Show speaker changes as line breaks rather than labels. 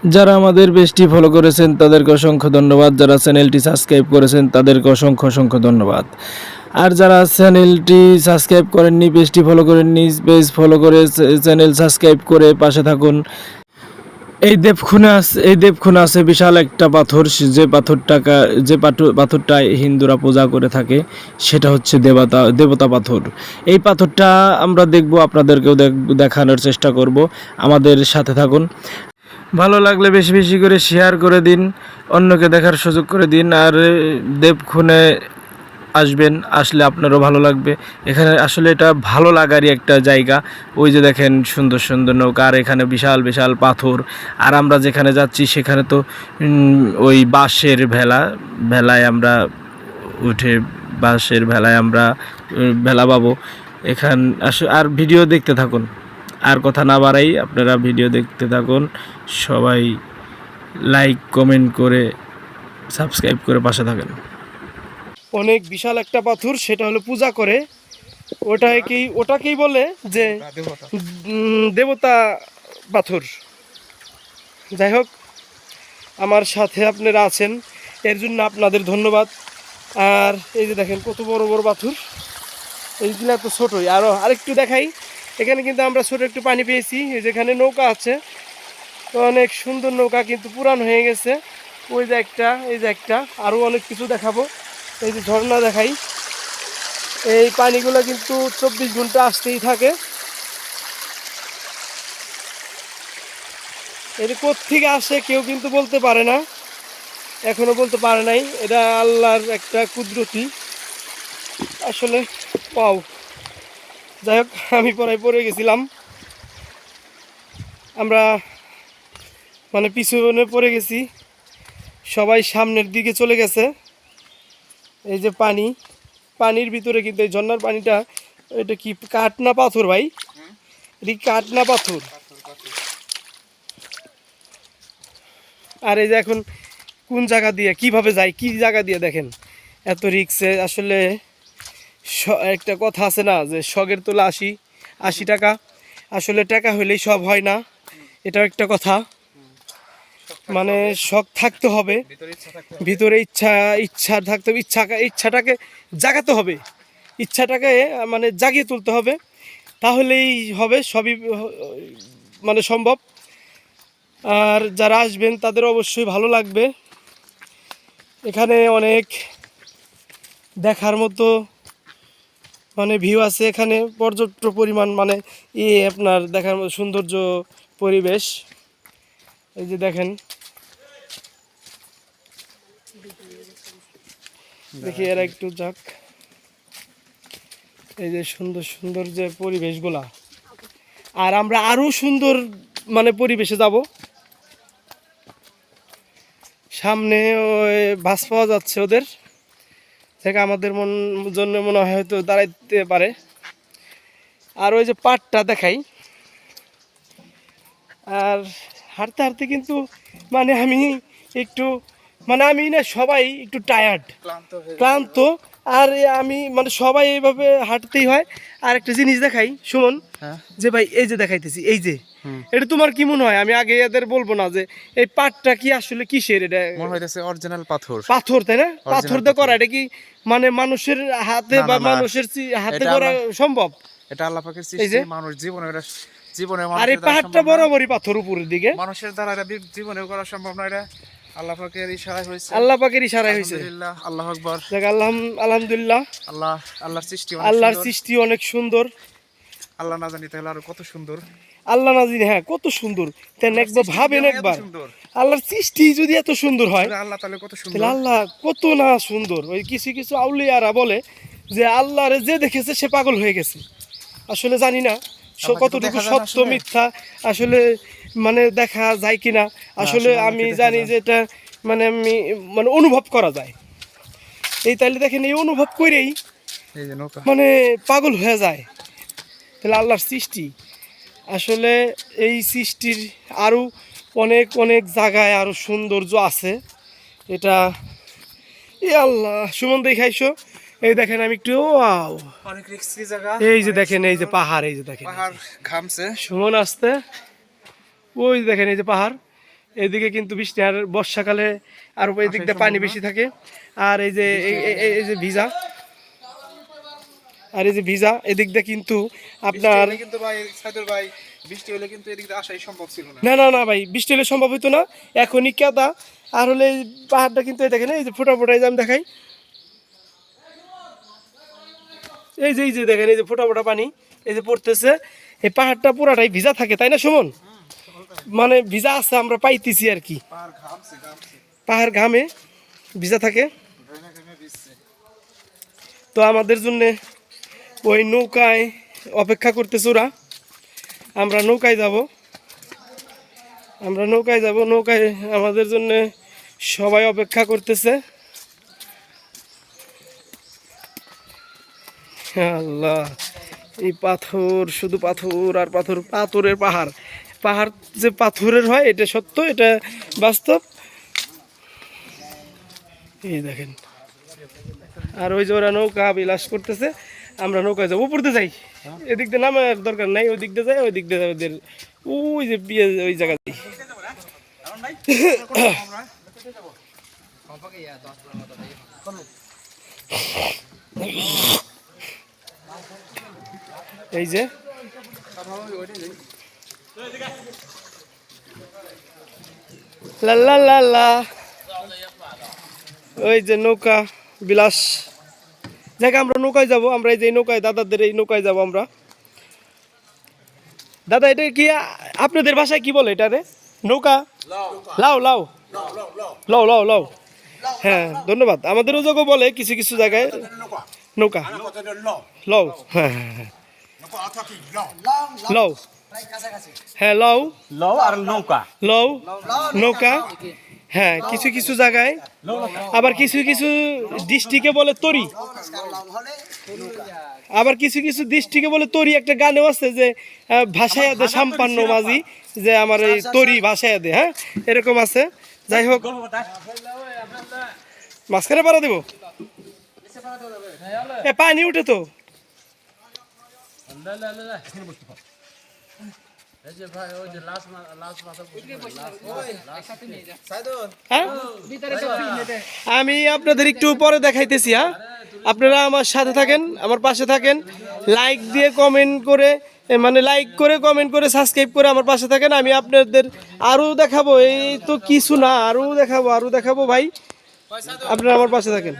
যারা আমাদের পেজটি ফলো করেছেন তাদেরকে অসংখ্য ধন্যবাদ, যারা চ্যানেলটি সাবস্ক্রাইব করেছেন তাদেরকে অসংখ্য অসংখ্য ধন্যবাদ। আর যারা চ্যানেলটি সাবস্ক্রাইব করেননি, পেজটি ফলো করেননি, পেজ ফলো করে চ্যানেল সাবস্ক্রাইব করে পাশে থাকুন। এই দেবখুনে আছে বিশাল একটা পাথর, যে পাথরটা হিন্দুরা পূজা করে থাকে, সেটা হচ্ছে দেবতা পাথর। এই পাথরটা আমরা দেখব, আপনাদেরকেও দেখানোর চেষ্টা করব। আমাদের সাথে থাকুন। ভালো লাগলে বেশি বেশি করে শেয়ার করে দিন, অন্যকে দেখার সুযোগ করে দিন। আর দেবখুনে আসবেন, আসলে আপনারও ভালো লাগবে। এখানে আসলে এটা ভালো লাগারই একটা জায়গা। ওই যে দেখেন সুন্দর সুন্দর নৌকা, আর এখানে বিশাল বিশাল পাথর। আর আমরা যেখানে যাচ্ছি সেখানে তো ওই বাঁশের ভেলায় আমরা উঠে, বাঁশের ভেলায় আমরা ভেলা পাবো এখান। আর ভিডিও দেখতে থাকুন, আর কথা না বাড়াই, আপনারা ভিডিও দেখতে থাকুন। সবাই লাইক কমেন্ট করে সাবস্ক্রাইব করে পাশে থাকেন। অনেক বিশাল একটা পাথর, সেটা হলো পূজা করে, ওটাকেই বলে যে দেবতা পাথর। যাই হোক, আমার সাথে আপনারা আছেন, এর জন্য আপনাদের ধন্যবাদ। আর এই যে দেখেন কত বড় বড় পাথর, এইগুলো তো ছোটোই। আরেকটু দেখাই, এখানে কিন্তু আমরা ছোটো একটু পানি পেয়েছি। যেখানে নৌকা আছে, তো অনেক সুন্দর নৌকা, কিন্তু পুরান হয়ে গেছে। ওই যে একটা, এই যে একটা, আরও অনেক কিছু দেখাবো। এই যে ঝর্ণা দেখাই, এই পানিগুলো কিন্তু 24 ঘন্টা আসতেই থাকে। এটা কোত্থেকে আসে কেউ কিন্তু বলতে পারে না, এখনো বলতে পারে নাই। এটা আল্লাহর একটা কুদরতি আসলে। পাও, যাই হোক, আমি পড়ে গেছিলাম, আমরা মানে পিছনে পড়ে গেছি, সবাই সামনের দিকে চলে গেছে। এই যে পানির ভিতরে কিন্তু এই ঝর্ণার পানিটা, এটা কি কাঠ না পাথর ভাই? এটা কি কাঠ না পাথর? আর এই যে এখন কোন জায়গা দিয়ে কিভাবে যায়, কি জায়গা দিয়ে দেখেন, এত রিক্সে আসলে। একটা কথা আছে না যে শখের তোলা 80 টাকা, আসলে টাকা হলেই সব হয় না, এটাও একটা কথা। মানে শখ থাকতে হবে, ভিতরে ইচ্ছা থাকতে হবে, ইচ্ছাটাকে জাগাতে হবে, ইচ্ছাটাকে মানে জাগিয়ে তুলতে হবে, তাহলেই হবে, সবই মানে সম্ভব। আর যারা আসবেন তাদের অবশ্যই ভালো লাগবে। এখানে অনেক দেখার মতো মানে ভিউ আছে, এখানে পর্যাপ্ত পরিমাণ মানে আপনার দেখার মতো সৌন্দর্য পরিবেশ। এই যে দেখেন, দেখি এরা একটু যাক, এই যে সুন্দর সুন্দর যে পরিবেশগুলা। আর আমরা আরো সুন্দর মানে পরিবেশে যাব, সামনে ওই বাস পাওয়া যাচ্ছে ওদের থেকে, আমাদের জন্য মনে হয় হয়তো দাঁড়াইতে পারে। আর ওই যে পাটটা দেখাই, আর হাঁটতে হাঁটতে কিন্তু মানে আমি একটু মানে আমি না, সবাই একটু টায়ার্ড, ক্লান্ত। আর আমি মানে সবাই এইভাবে হাঁটতেই হয়। আর একটা জিনিস দেখাই সুমন, যে ভাই এই যে দেখাইতেছি, এই যে এটা তোমার কি মনে হয়? আমি আগে এদের বলবো না যে এই পাটটা কি আসলে কিসের, এটা
মনে হইতেছে অরিজিনাল পাথর।
পাথর, তাই না? পাথর দিয়ে করা, এটা কি মানে মানুষের হাতে বা মানুষের হাতে করা সম্ভব?
এটা আল্লাহ পাকের সৃষ্টি, মানুষ জীবনে
আর এই পাহাড়টা বরাবরই পাথর উপরের দিকে,
মানুষের দ্বারা এটা জীবনেও করা সম্ভব না। এটা আল্লাহ পাকের ইশারায় হয়েছে,
আল্লাহ পাকের ইশারায় হয়েছে।
আলহামদুলিল্লাহ, আল্লাহু আকবার।
আলহামদুলিল্লাহ, আল্লাহর সৃষ্টি অনেক সুন্দর।
আল্লাহ না জানি তাহলে আরো কত সুন্দর।
আল্লাহ না জানি, হ্যাঁ কত সুন্দর। তাই একবার ভাবেন, একবার আল্লাহর সৃষ্টি যদি এত সুন্দর হয়,
আল্লাহ তাহলে কত সুন্দর,
তাহলে আল্লাহ কত না সুন্দর। ওই কিছু কিছু আউলিয়ারা বলে যে আল্লাহরে যে দেখেছে সে পাগল হয়ে গেছে। আসলে জানি না কতটুকু সত্য মিথ্যা আসলে মানে দেখা যায় কিনা। আসলে আমি জানি যে এটা মানে আমি মানে অনুভব করা যায়। এই তাহলে দেখেন, এই অনুভব করেই মানে পাগল হয়ে যায়। তাহলে আল্লাহর সৃষ্টি আসলে, এই সৃষ্টির আরও অনেক অনেক জায়গায় আরও সৌন্দর্য আছে। এটা আল্লাহ সুমন দেখাইছো, এই দেখেন আমি একটু
অনেক রিস্কি জায়গা।
এই যে দেখেন, এই যে পাহাড়, এই যে দেখেন
পাহাড় ঘামছে
সুমন আসতে, ওই দেখেন এই যে পাহাড়,
এদিকে কিন্তু বৃষ্টি, আর বর্ষাকালে আর এদিক দিয়ে পানি বেশি থাকে। আর এই যে এই যে ভিজা, আর এই যে ভিজা এদিক দিয়ে কিন্তু আপনার
কিন্তু ভাই সাইদুল ভাই বৃষ্টি হলে কিন্তু এদিকে আসাই সম্ভব ছিল না।
না না না ভাই, বৃষ্টি হলে সম্ভব হতো না, এখনই কাদা। আর হলে এই পাহাড়টা কিন্তু এই দেখেন, এই যে ফোটা ফোটা, এই যে আমি দেখাই, এই যে দেখেন, এই যে ফোটা ফোটা পানি এই যে পড়তেছে। এই পাহাড়টা পুরাটাই ভিজা থাকে, তাই না সুমন? মানে ভিজা আছে, আমরা পাইতেছি আর কি, পাহাড় ঘামে ভিজা থাকে। তো আমাদের জন্য ওই নৌকায় অপেক্ষা করতেছে ওরা, আমরা নৌকায় যাব, নৌকায় আমাদের জন্য সবাই অপেক্ষা করতেছে। আল্লাহ, এই পাথর, শুধু পাথর আর পাথর, পাথরের পাহাড়। পাহাড় যে পাথরের হয় এটা সত্য, এটা বাস্তব। এই দেখেন, আর ওই যে ওরা নৌকা বিলাস করতেছে, আমরা নৌকায় যাবো, উপরতে যাই, এদিক দিয়ে নামার দরকার নাই, ওই দিক দিয়ে যাই, ওই দিক দিয়ে ওদের ওই যে বিয়ে ওই জায়গা দিয়ে। এই যে লা লা লা লা, ওই যে নৌকা বিলাস জায়গা, আমরা নৌকায় যাব, আমরা এই যে নৌকায়, দাদাদের এই নৌকায় যাব আমরা। দাদা এটা কি আপনাদের ভাষায় কি বলে এটা রে? নৌকা? লাও লাও লাও লাও লাও। হ্যাঁ ধন্যবাদ। আমাদেরও যোগ বলে কিছু কিছু জায়গায় নৌকা, লও। হ্যাঁ হ্যাঁ হ্যাঁ, লও, হ্যাঁ লও,
লও আর নৌকা,
লও নৌকা। হ্যাঁ কিছু কিছু জায়গায়, আবার কিছু কিছু ডিস্ট্রিক্টে বলে তরি, আবার কিছু কিছু ডিস্ট্রিক্টে বলে তরি। একটা গানেও আছে যে ভাষায় দে সাম্পান্ন মাঝি, যে আমার এই তরি ভাষায় দে, হ্যাঁ এরকম আছে। যাই হোক, মাঝখানে পাড়া দেবো, পানি উঠে তো। হ্যাঁ? আমি আপনাদের একটু পরে দেখাইতেছি। হ্যাঁ, আপনারা আমার সাথে থাকেন, আমার পাশে থাকেন, লাইক দিয়ে কমেন্ট করে, মানে লাইক করে কমেন্ট করে সাবস্ক্রাইব করে আমার পাশে থাকেন। আমি আপনাদের আরও দেখাবো, এই তো কিছু না, আরও দেখাবো ভাই, আপনারা আমার পাশে থাকেন।